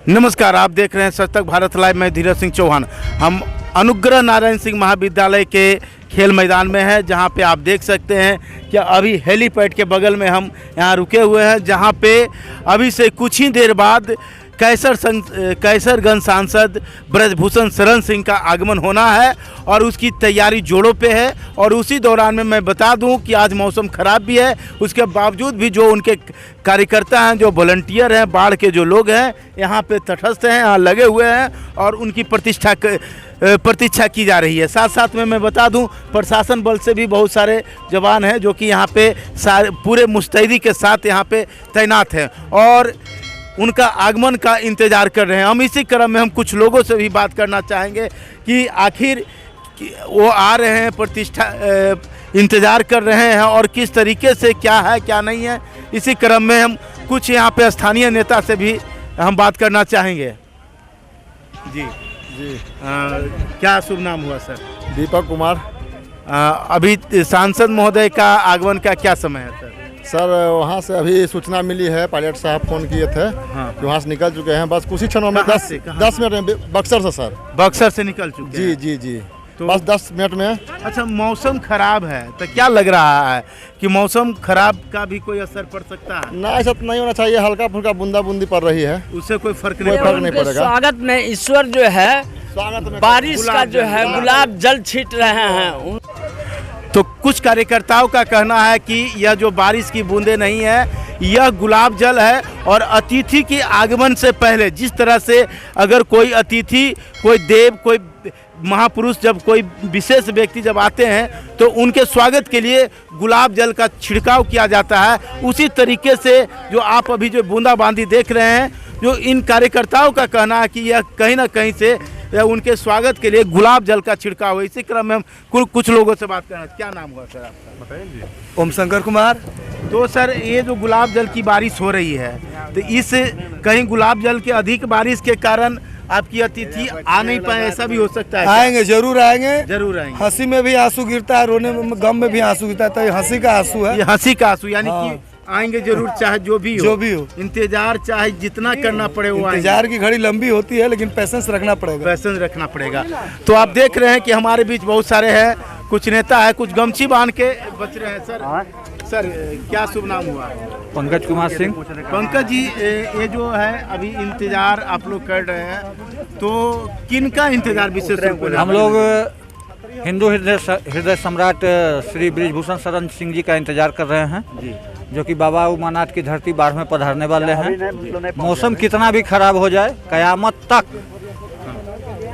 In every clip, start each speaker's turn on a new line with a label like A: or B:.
A: नमस्कार, आप देख रहे हैं सच तक भारत लाइव। मैं धीरज सिंह चौहान। हम अनुग्रह नारायण सिंह महाविद्यालय के खेल मैदान में है, जहां पे आप देख सकते हैं कि अभी हेलीपैड के बगल में हम यहां रुके हुए हैं, जहां पे अभी से कुछ ही देर बाद कैसरगंज सांसद ब्रजभूषण शरण सिंह का आगमन होना है और उसकी तैयारी जोरों पे है। और उसी दौरान में मैं बता दूं कि आज मौसम ख़राब भी है, उसके बावजूद भी जो उनके कार्यकर्ता हैं, जो वॉलंटियर हैं, बाढ़ के जो लोग हैं, यहाँ पे तटस्थ हैं, यहाँ लगे हुए हैं और उनकी प्रतीक्षा की जा रही है। साथ साथ में मैं बता दूं, प्रशासन बल से भी बहुत सारे जवान हैं जो कि यहाँ पे पूरे मुस्तैदी के साथ यहाँ पे तैनात हैं और उनका आगमन का इंतज़ार कर रहे हैं। हम इसी क्रम में हम कुछ लोगों से भी बात करना चाहेंगे कि आखिर वो आ रहे हैं, इंतज़ार कर रहे हैं और किस तरीके से, क्या है क्या नहीं है। इसी क्रम में हम कुछ यहाँ पे स्थानीय नेता से भी हम बात करना चाहेंगे। जी
B: जी
A: क्या शुभ नाम हुआ सर?
B: दीपक कुमार।
A: अभी सांसद महोदय का आगमन का क्या समय है सर?
B: सर वहाँ से अभी सूचना मिली है, पायलट साहब फ़ोन किए थे।
A: हाँ।
B: कि वहाँ से निकल चुके हैं, बस कुछ ही क्षणों में 10 मिनट में बक्सर से सर।
A: बक्सर से निकल चुके हैं?
B: जी
A: तो
B: बस 10 मिनट में।
A: अच्छा, मौसम खराब है तो क्या लग रहा है कि मौसम खराब का भी कोई असर पड़ सकता है?
B: ना, ऐसा तो नहीं होना चाहिए, हल्का फुल्का बूंदा बूंदी पड़ रही है,
A: उससे कोई फर्क
B: कोई
A: नहीं
B: फर्क नहीं पड़ेगा।
C: स्वागत में ईश्वर जो है
B: स्वागत में
C: बारिश का जो है गुलाब जल छीट रहे हैं।
A: तो कुछ कार्यकर्ताओं का कहना है कि यह जो बारिश की बूंदें नहीं है, यह गुलाब जल है और अतिथि के आगमन से पहले जिस तरह से अगर कोई अतिथि, कोई देव, कोई महापुरुष, जब कोई विशेष व्यक्ति जब आते हैं तो उनके स्वागत के लिए गुलाब जल का छिड़काव किया जाता है, उसी तरीके से जो आप अभी जो बूंदाबांदी देख रहे हैं, जो इन कार्यकर्ताओं का कहना है कि यह कहीं ना कहीं से उनके स्वागत के लिए गुलाब जल का छिड़काव है। इसी क्रम में हम कुछ लोगों से बात करना। क्या नाम हुआ सर आपका, बताइए?
D: ओम शंकर कुमार।
A: तो सर, ये जो गुलाब जल की बारिश हो रही है, तो इस कहीं गुलाब जल के अधिक बारिश के कारण आपकी अतिथि आ नहीं पाए, ऐसा भी हो सकता है?
D: आएंगे, जरूर आएंगे,
A: जरूर आएंगे।
D: हंसी में भी आंसू गिरता है, रोने में, गम में भी आंसू गिरता है, तो ये हंसी का आंसू है।
A: ये हंसी का आंसू, यानी
D: हाँ।
A: कि आएंगे जरूर, चाहे जो भी हो। इंतजार चाहे जितना करना पड़े वो आएंगे।
D: इंतजार की घड़ी लंबी होती है, लेकिन पैसेंस रखना पड़ेगा।
A: पैसेंस रखना पड़ेगा। तो आप देख रहे हैं कि हमारे बीच बहुत सारे हैं, कुछ नेता है, कुछ गमछी बांध के बच रहे हैं। सर क्या शुभ नाम हुआ?
E: पंकज कुमार सिंह।
A: पंकज जी, ये जो है अभी इंतजार आप लोग कर रहे हैं, तो किन का इंतजार विशेष रूप से?
E: हम लोग हिंदू हृदय सम्राट श्री ब्रजभूषण शरण सिंह जी का इंतजार कर रहे हैं जी, जो कि बाबा उमानाथ की धरती बाढ़ में पधारने वाले हैं। मौसम कितना भी खराब हो जाए, कयामत तक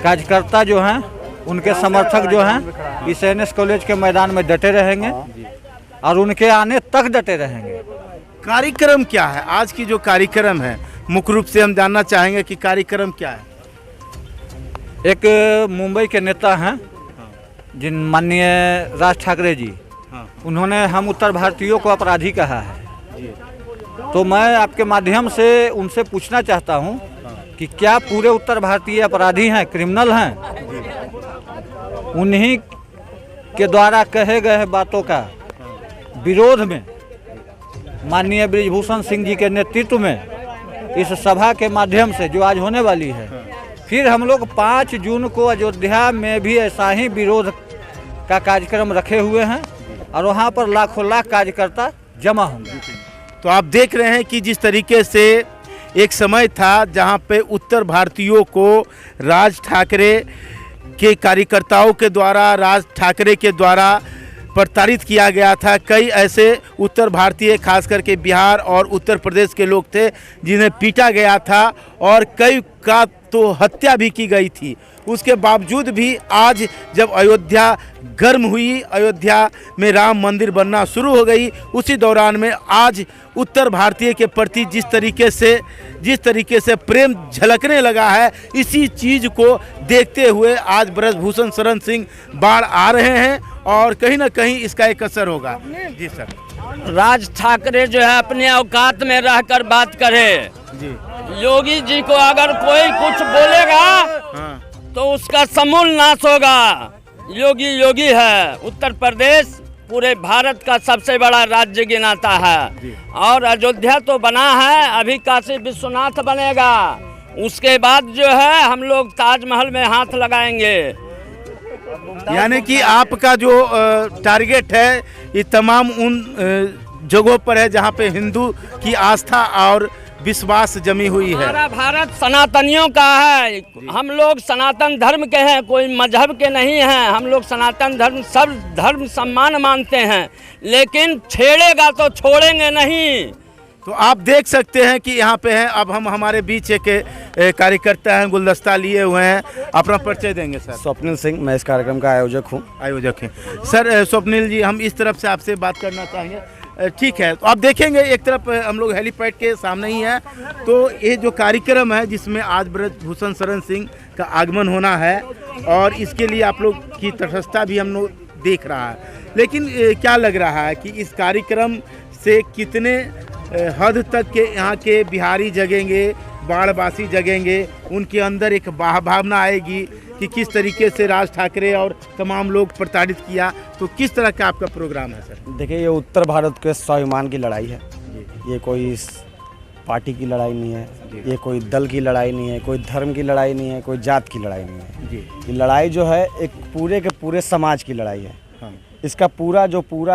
E: कार्यकर्ता जो हैं, उनके समर्थक जो हैं, इस NS कॉलेज के मैदान में डटे रहेंगे और उनके आने तक डटे रहेंगे।
A: कार्यक्रम क्या है आज की जो कार्यक्रम है, मुख्य रूप से हम जानना चाहेंगे कि कार्यक्रम क्या है?
E: एक मुंबई के नेता हैं, जिन माननीय राज ठाकरे जी, उन्होंने हम उत्तर भारतीयों को अपराधी कहा है। तो मैं आपके माध्यम से उनसे पूछना चाहता हूं कि क्या पूरे उत्तर भारतीय अपराधी हैं, क्रिमिनल हैं? उन्हीं के द्वारा कहे गए बातों का विरोध में माननीय ब्रजभूषण सिंह जी के नेतृत्व में इस सभा के माध्यम से जो आज होने वाली है, फिर हम लोग 5 जून को अयोध्या में भी ऐसा ही विरोध का कार्यक्रम रखे हुए हैं और वहाँ पर लाखों लाख कार्यकर्ता जमा होंगे।
A: तो आप देख रहे हैं कि जिस तरीके से एक समय था जहाँ पे उत्तर भारतीयों को राज ठाकरे के कार्यकर्ताओं के द्वारा, राज ठाकरे के द्वारा प्रताड़ित किया गया था। कई ऐसे उत्तर भारतीय, खास करके बिहार और उत्तर प्रदेश के लोग थे जिन्हें पीटा गया था और कई का तो हत्या भी की गई थी। उसके बावजूद भी आज जब अयोध्या गर्म हुई, अयोध्या में राम मंदिर बनना शुरू हो गई, उसी दौरान में आज उत्तर भारतीय के प्रति जिस तरीके से प्रेम झलकने लगा है, इसी चीज़ को देखते हुए आज ब्रजभूषण शरण सिंह बाढ़ आ रहे हैं और कहीं ना कहीं इसका एक असर होगा। जी सर।
C: राज ठाकरे जो है अपने औकात में रहकर बात करे
A: जी।
C: योगी जी को अगर कोई कुछ बोलेगा
A: हाँ।
C: तो उसका समूल नाश होगा। योगी है। उत्तर प्रदेश पूरे भारत का सबसे बड़ा राज्य गिनाता है और अयोध्या तो बना है, अभी काशी विश्वनाथ बनेगा। उसके बाद जो है हम लोग ताजमहल में हाथ लगाएंगे।
A: यानी कि आपका जो टारगेट है ये तमाम उन जगहों पर है जहाँ पे हिंदू की आस्था और विश्वास जमी हुई है।
C: हमारा भारत सनातनियों का है, हम लोग सनातन धर्म के हैं, कोई मजहब के नहीं हैं। हम लोग सनातन धर्म सब धर्म सम्मान मानते हैं, लेकिन छेड़ेगा तो छोड़ेंगे नहीं।
A: तो आप देख सकते हैं कि यहाँ पे हैं। अब हम हमारे बीच एक कार्यकर्ता हैं, गुलदस्ता लिए हुए हैं। अपना परिचय देंगे सर।
D: स्वप्निल सिंह, मैं इस कार्यक्रम का आयोजक हूँ।
A: आयोजक हैं सर। स्वप्निल जी, हम इस तरफ से आपसे बात करना चाहेंगे। ठीक है, तो आप देखेंगे एक तरफ हम लोग हेलीपैड के सामने ही हैं। तो ये जो कार्यक्रम है जिसमें आज ब्रजभूषण शरण सिंह का आगमन होना है, और इसके लिए आप लोग की तटस्थता भी हम लोग देख रहा है। लेकिन क्या लग रहा है कि इस कार्यक्रम से कितने हद तक के यहाँ के बिहारी जगेंगे, बाढ़वासी जगेंगे, उनके अंदर एक भावना आएगी कि किस तरीके से राज ठाकरे और तमाम लोग प्रताड़ित किया। तो किस तरह का आपका प्रोग्राम है सर?
D: देखिए, ये उत्तर भारत के स्वाभिमान की लड़ाई है। ये कोई पार्टी की लड़ाई नहीं है, ये कोई दल की लड़ाई नहीं है, कोई धर्म की लड़ाई नहीं है, कोई जात की लड़ाई नहीं है। ये लड़ाई जो है एक पूरे के पूरे समाज की लड़ाई है। इसका पूरा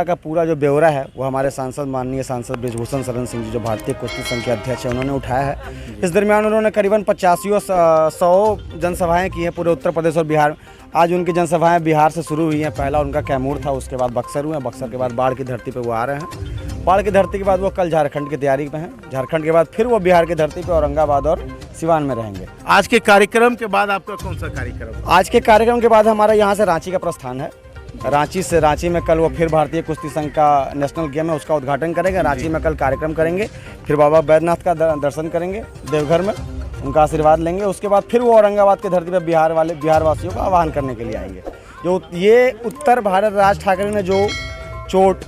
D: का पूरा जो ब्यौरा है वो हमारे सांसद, माननीय सांसद ब्रजभूषण शरण सिंह जी, जो भारतीय कुश्ती संघ के अध्यक्ष हैं, उन्होंने उठाया है। इस दरमियान उन्होंने करीबन 85-100 जनसभाएं की हैं पूरे उत्तर प्रदेश और बिहार में। आज उनकी जनसभाएं बिहार से शुरू हुई हैं। पहला उनका कैमूर था, उसके बाद बक्सर हुए, बक्सर के बाद बाढ़ की धरती पर वो आ रहे हैं। बाढ़ की धरती के बाद वो कल झारखंड की तैयारी में हैं। झारखंड के बाद फिर वो बिहार की धरती पर औरंगाबाद और सिवान में रहेंगे।
A: आज के कार्यक्रम के बाद आपका कौन सा कार्यक्रम?
D: आज के कार्यक्रम के बाद हमारा यहाँ से रांची का प्रस्थान है। रांची में कल वो फिर भारतीय कुश्ती संघ का नेशनल गेम है, उसका उद्घाटन करेंगे। रांची में कल कार्यक्रम करेंगे, फिर बाबा बैद्यनाथ का दर्शन करेंगे देवघर में, उनका आशीर्वाद लेंगे। उसके बाद फिर वो औरंगाबाद की धरती पर बिहार वासियों का आह्वान करने के लिए आएंगे। जो ये उत्तर भारत राज ठाकरे ने जो चोट,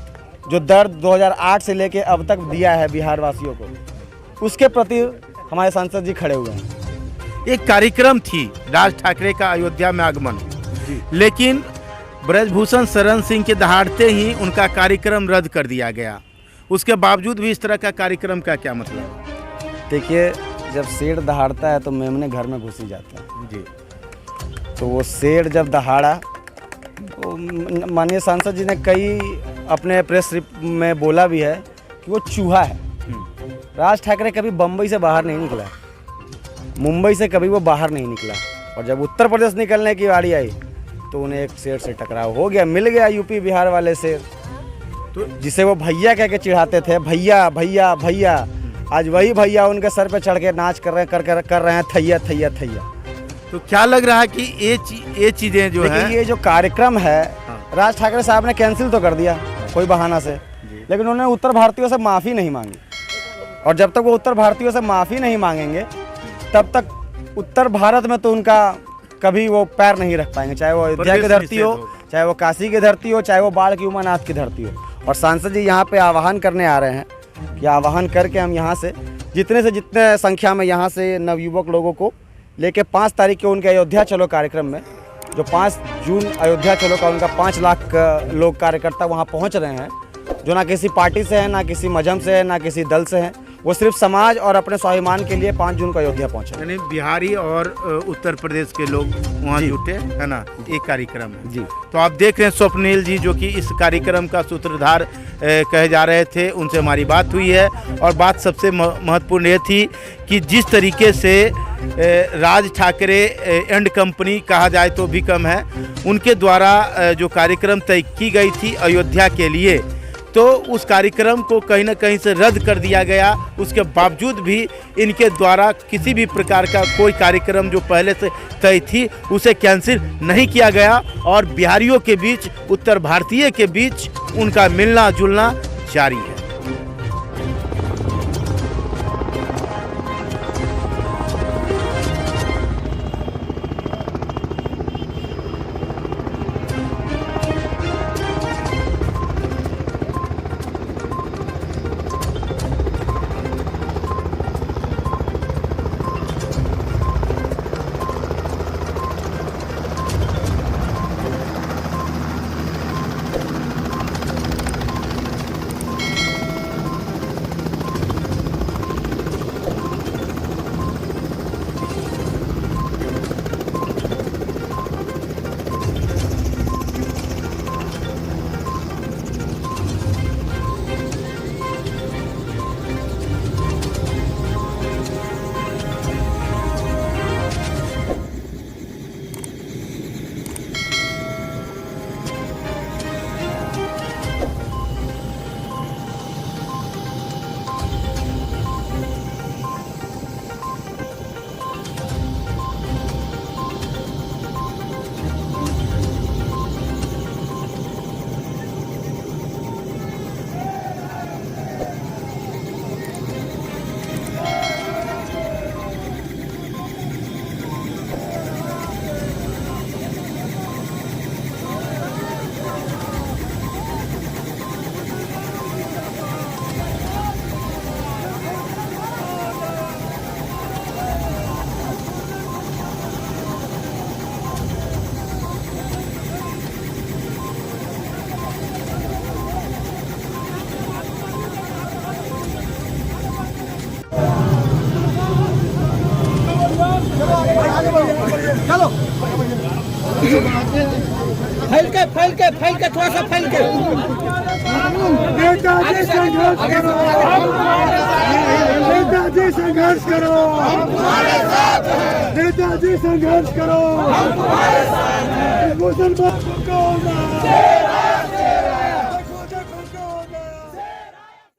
D: जो दर्द 2008 से लेके अब तक दिया है बिहार वासियों को, उसके प्रति हमारे सांसद जी खड़े हुए हैं।
A: एक कार्यक्रम थी राज ठाकरे का अयोध्या में आगमन, लेकिन ब्रजभूषण शरण सिंह के दहाड़ते ही उनका कार्यक्रम रद्द कर दिया गया। उसके बावजूद भी इस तरह का कार्यक्रम का क्या मतलब?
D: देखिए, जब शेर दहाड़ता है तो मेमने घर में घुस ही जाता है जी। तो वो शेर जब दहाड़ा, तो माननीय सांसद जी ने कई अपने प्रेस में बोला भी है कि वो चूहा है। राज ठाकरे कभी बम्बई से बाहर नहीं निकला, मुंबई से कभी वो बाहर नहीं निकला, और जब उत्तर प्रदेश निकलने की बारी आई तो उन्हें एक शेर से टकराव हो गया, मिल गया यूपी बिहार वाले शेर, तो जिसे वो भैया कह के चिढ़ाते थे, भैया भैया भैया, आज वही भैया उनके सर पे चढ़ के नाच कर रहे हैं थैया थैया थैया।
A: तो क्या लग रहा है कि ये चीज़ें जो है,
D: ये जो कार्यक्रम है राज ठाकरे साहब ने कैंसिल तो कर दिया कोई बहाना से, लेकिन उन्होंने उत्तर भारतीयों से माफ़ी नहीं मांगी। और जब तक वो उत्तर भारतीयों से माफ़ी नहीं मांगेंगे तब तक उत्तर भारत में तो उनका कभी वो पैर नहीं रख पाएंगे, चाहे वो अयोध्या की धरती हो, चाहे वो काशी की धरती हो, चाहे वो बाढ़ की उमानाथ की धरती हो। और सांसद जी यहाँ पे आह्वान करने आ रहे हैं कि आह्वान करके हम यहाँ से जितने संख्या में यहाँ से नवयुवक लोगों को लेके 5 तारीख के उनके अयोध्या चलो कार्यक्रम में, जो 5 जून अयोध्या चलो का उनका 5 लाख लोग कार्यकर्ता वहाँ पहुँच रहे हैं, जो ना किसी पार्टी से है, ना किसी मजहब से है, ना किसी दल से है, वो सिर्फ समाज और अपने स्वाभिमान के लिए 5 जून को अयोध्या पहुंचे।
A: यानी बिहारी और उत्तर प्रदेश के लोग वहाँ जुटे, है ना, एक कार्यक्रम है
D: जी।
A: तो आप देख रहे हैं स्वप्निल जी, जो कि इस कार्यक्रम का सूत्रधार कहे जा रहे थे, उनसे हमारी बात हुई है। और बात सबसे महत्वपूर्ण ये थी कि जिस तरीके से राज ठाकरे एंड कंपनी कहा जाए तो भी कम है, उनके द्वारा जो कार्यक्रम तय की गई थी अयोध्या के लिए, तो उस कार्यक्रम को कहीं ना कहीं से रद्द कर दिया गया। उसके बावजूद भी इनके द्वारा किसी भी प्रकार का कोई कार्यक्रम जो पहले से तय थी उसे कैंसिल नहीं किया गया, और बिहारियों के बीच, उत्तर भारतीय के बीच उनका मिलना जुलना जारी है।
F: फैल के थोड़ा सा फैल के नेताजी संघर्ष करो, नेताजी संघर्ष करो, नेताजी संघर्ष करो, मुसलमान को